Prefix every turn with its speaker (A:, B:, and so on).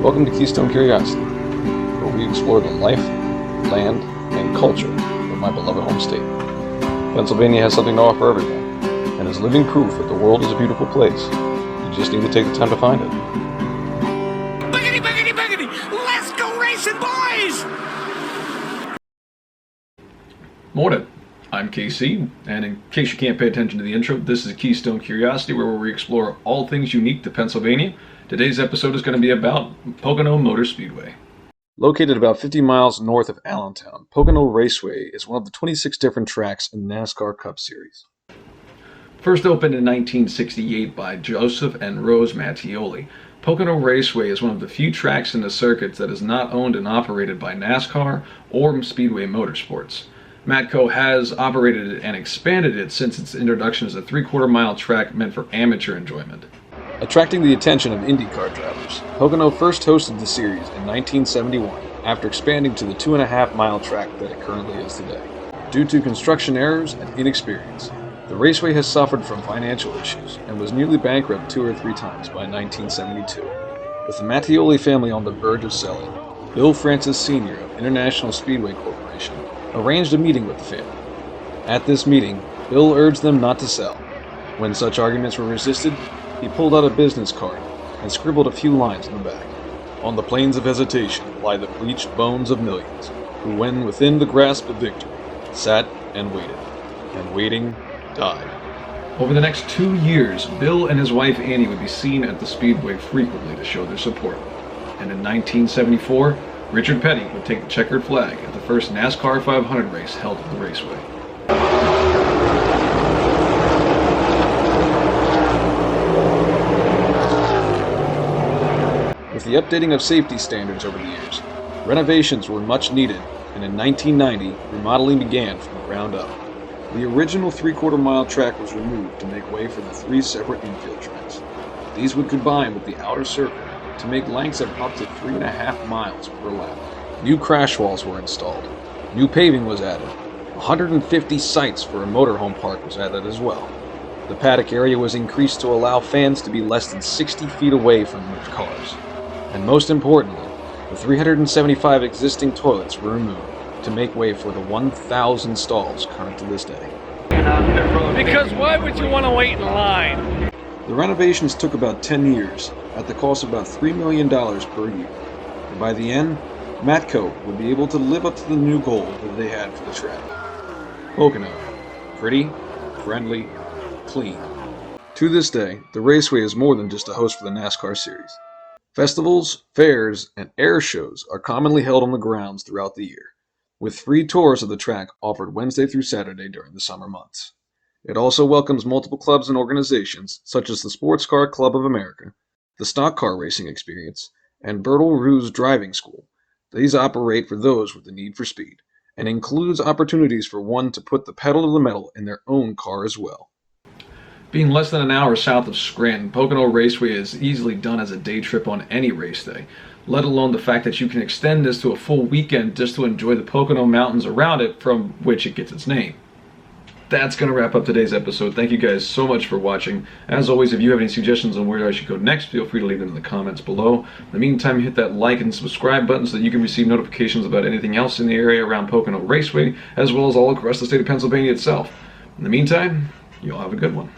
A: Welcome to Keystone Curiosity, where we explore the life, land, and culture of my beloved home state. Pennsylvania has something to offer everyone, and is living proof that the world is a beautiful place. You just need to take the time to find it.
B: Buggity, buggity, buggity! Let's go racing, boys!
C: Morning, I'm KC, and in case you can't pay attention to the intro, this is Keystone Curiosity, where we explore all things unique to Pennsylvania. Today's episode is going to be about Pocono Motor Speedway.
A: Located about 50 miles north of Allentown, Pocono Raceway is one of the 26 different tracks in NASCAR Cup Series.
C: First opened in 1968 by Joseph and Rose Mattioli, Pocono Raceway is one of the few tracks in the circuit that is not owned and operated by NASCAR or Speedway Motorsports. Matco has operated it and expanded it since its introduction as a 3/4 mile track meant for amateur enjoyment.
A: Attracting the attention of IndyCar drivers, Pocono first hosted the series in 1971 after expanding to the 2.5 mile track that it currently is today. Due to construction errors and inexperience, the raceway has suffered from financial issues and was nearly bankrupt 2 or 3 times by 1972. With the Mattioli family on the verge of selling, Bill Francis Sr. of International Speedway Corporation arranged a meeting with the family. At this meeting, Bill urged them not to sell. When such arguments were resisted, he pulled out a business card and scribbled a few lines in the back. On the plains of hesitation lie the bleached bones of millions, who when within the grasp of victory, sat and waiting, died.
C: Over the next 2 years, Bill and his wife Annie would be seen at the Speedway frequently to show their support. And in 1974, Richard Petty would take the checkered flag at the first NASCAR 500 race held at the Raceway.
A: With the updating of safety standards over the years, renovations were much needed, and in 1990, remodeling began from the ground up. The original 3/4 mile track was removed to make way for the 3 separate infield tracks. These would combine with the outer circle to make lengths of up to 3.5 miles per lap. New crash walls were installed. New paving was added. 150 sites for a motorhome park was added as well. The paddock area was increased to allow fans to be less than 60 feet away from moved cars. And most importantly, the 375 existing toilets were removed to make way for the 1,000 stalls current to this day.
B: Because why would you want to wait in line?
A: The renovations took about 10 years, at the cost of about $3 million per year. And by the end, Matco would be able to live up to the new goal that they had for the track. Pocono. Pretty, friendly, clean. To this day, the Raceway is more than just a host for the NASCAR series. Festivals, fairs, and air shows are commonly held on the grounds throughout the year, with free tours of the track offered Wednesday through Saturday during the summer months. It also welcomes multiple clubs and organizations such as the Sports Car Club of America, the Stock Car Racing Experience, and Bertle Roux's Driving School. These operate for those with the need for speed, and includes opportunities for one to put the pedal to the metal in their own car as well.
C: Being less than an hour south of Scranton, Pocono Raceway is easily done as a day trip on any race day, let alone the fact that you can extend this to a full weekend just to enjoy the Pocono Mountains around it, from which it gets its name. That's going to wrap up today's episode. Thank you guys so much for watching. As always, if you have any suggestions on where I should go next, feel free to leave them in the comments below. In the meantime, hit that like and subscribe button so that you can receive notifications about anything else in the area around Pocono Raceway, as well as all across the state of Pennsylvania itself. In the meantime, you all have a good one.